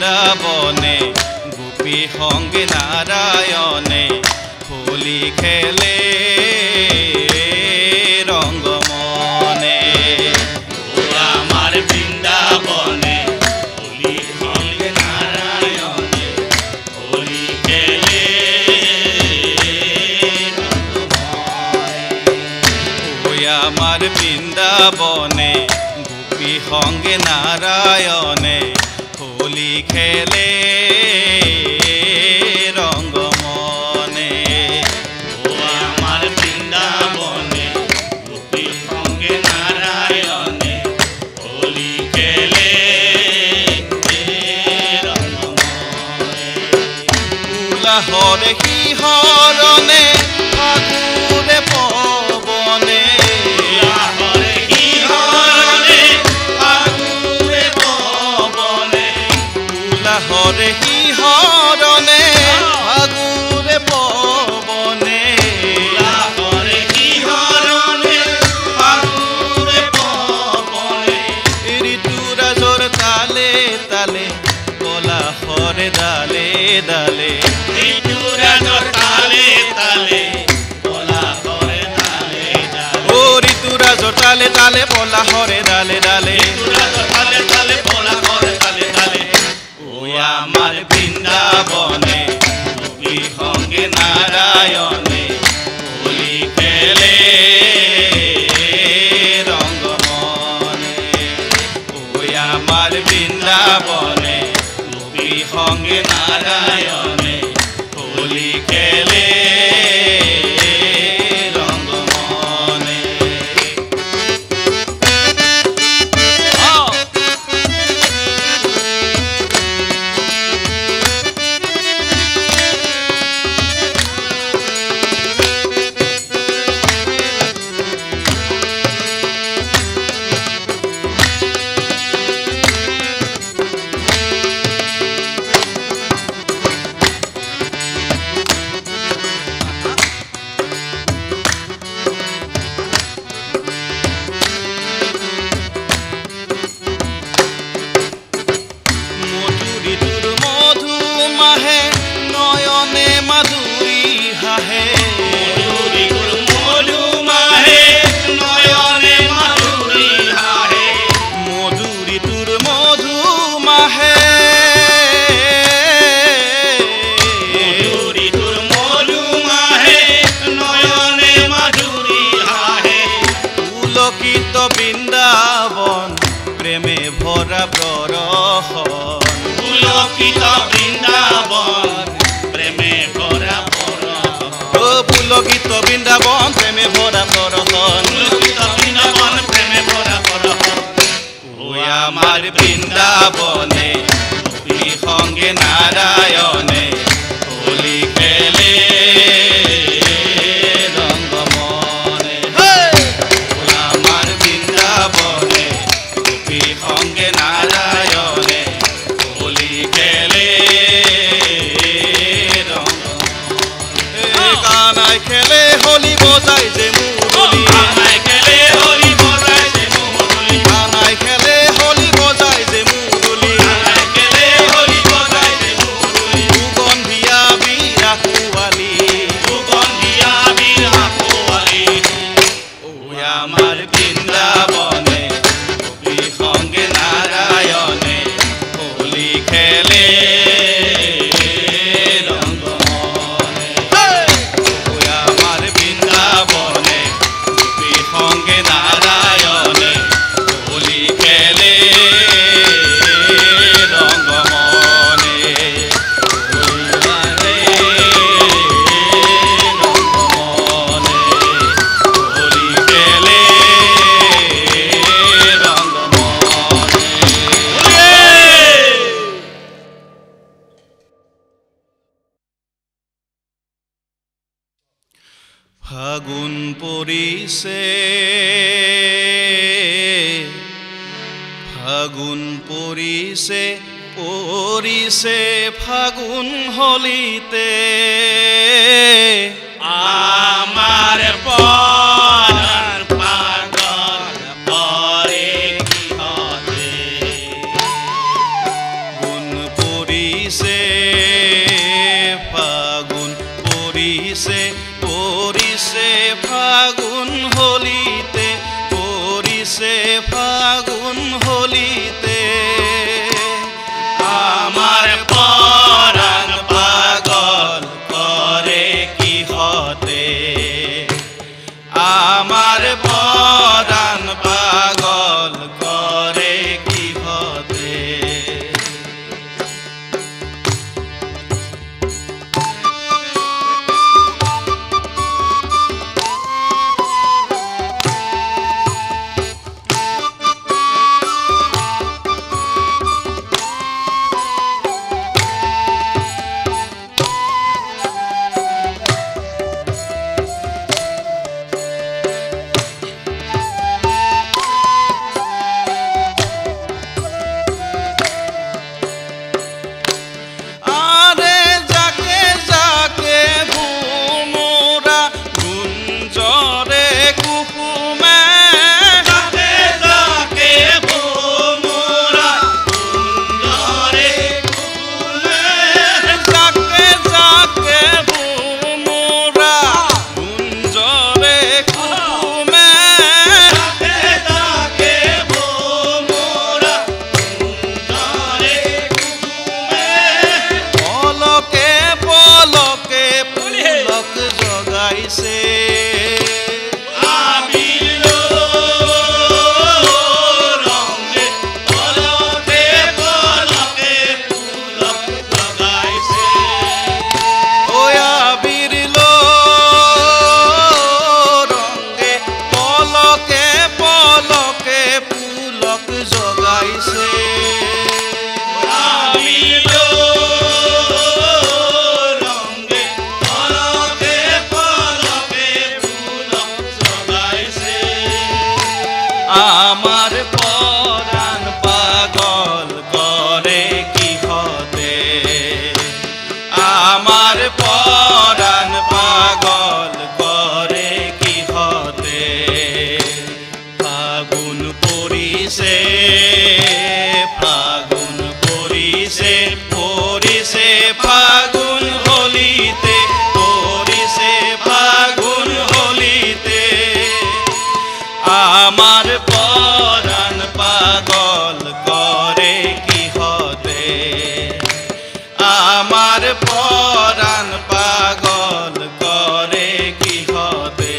বৃন্দাবনে গোপী সঙ্গে নারায়ণে হোলি খেলে রঙ্গমনে। আমার বৃন্দাবনে হোলি সঙ্গে নারায়ণে হোলি খেলে আমার বৃন্দাবনে গোপী সঙ্গে নারায়ণে হোলি খেলে রঙ্গমনে। আমার বৃন্দাবনে গোপী সঙ্গে নারায়ণে হোলি খেলে রঙ্গমনে। উলাহরে শিহৰণে ফাগুনে পৱনে হরে শিহৰণে ফাগুনে পৱনে হৰে শিহৰণে ফাগুনে পৱনে ঋতুৰাজৰ তালে তালে পলাশৰে ডালে ডালে ঋতুৰাজৰ তালে তালে পলাশৰে ডালে ডালে ও ঋতুৰাজৰ তালে তালে পলাশৰে ডালে ডালে ঋতুৰাজৰ তালে তালে পলাশৰে ডালে ডালে আমার বৃন্দাবনে গোপী সঙ্গে নারায়ণে হোলি খেলে রঙ্গমনে। আমার বৃন্দাবনে গোপী সঙ্গে নারায়ণে হোলি খেলে রঙ্গমনে। নয়নে মাধুরী হাহে মধুমাহে নয়নে মাধুরী হাহে মধুরী তোর মধু মাহে মধুরী তোর মধুমাহে নয়নে মাধুরী হাহে পুলকিত বৃন্দাবন প্রেমে ভরা প্ররহন পুলকিত বৃন্দাবন প্রেমে ভরা পরহন ও পুলকিত বৃন্দাবন প্রেমে ভরা প্ররহন পুলকিত বৃন্দাবন প্রেমে ভরা পরহন ও আমার বৃন্দাবনে গোপী সঙ্গে নারায়ণে হোলি খেলে রঙ্গমনে। ও আমার বৃন্দাবনে গোপী সঙ্গে নারায়ণে হোলি খেলে রঙ্গমনে। কানাই খেলে হোলি বজাই যে মুরলী কানাই খেলে হোলি বজাই যে মুরলী কানাই খেলে হোলি বজাই যে মুরলী কানাই খেলে হোলি বজাই যে মুরলী সুগন্ধিয়া বিৰা কোৱালী সুগন্ধিয়া বিৰা কোৱালী ও আমার বৃন্দাবনে গোপী সঙ্গে নারায়ণে হোলি খেলে রঙ্গমনে। ও আমার বৃন্দাবনে গোপী সঙ্গে নারায়ণে হোলি খেলে রঙ্গমনে। রঙ্গমনে হোলি খেলে ফাগুন পৰিছে ফাগুন পৰিছে পৰিছে ফাগুন হলিতে আমার পরার পাগল পরে কি হতে গুণ আমার পরাণ পাগল করে কি হতে ফাগুন পরিছে ফাগুন পরিছে পরিছে ফাগুন হলিতে পরিছে ফাগুন হলিতে আমার পরাণ পাগল করে কি হতে আমার পরাণ পাগল করে কি হতে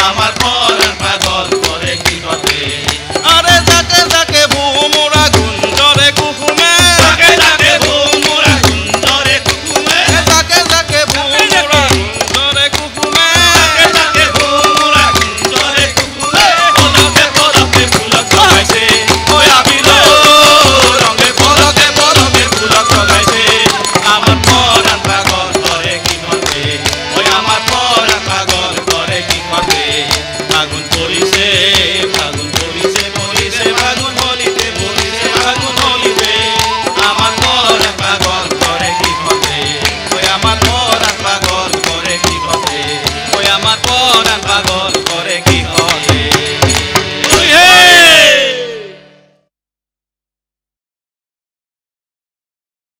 আমার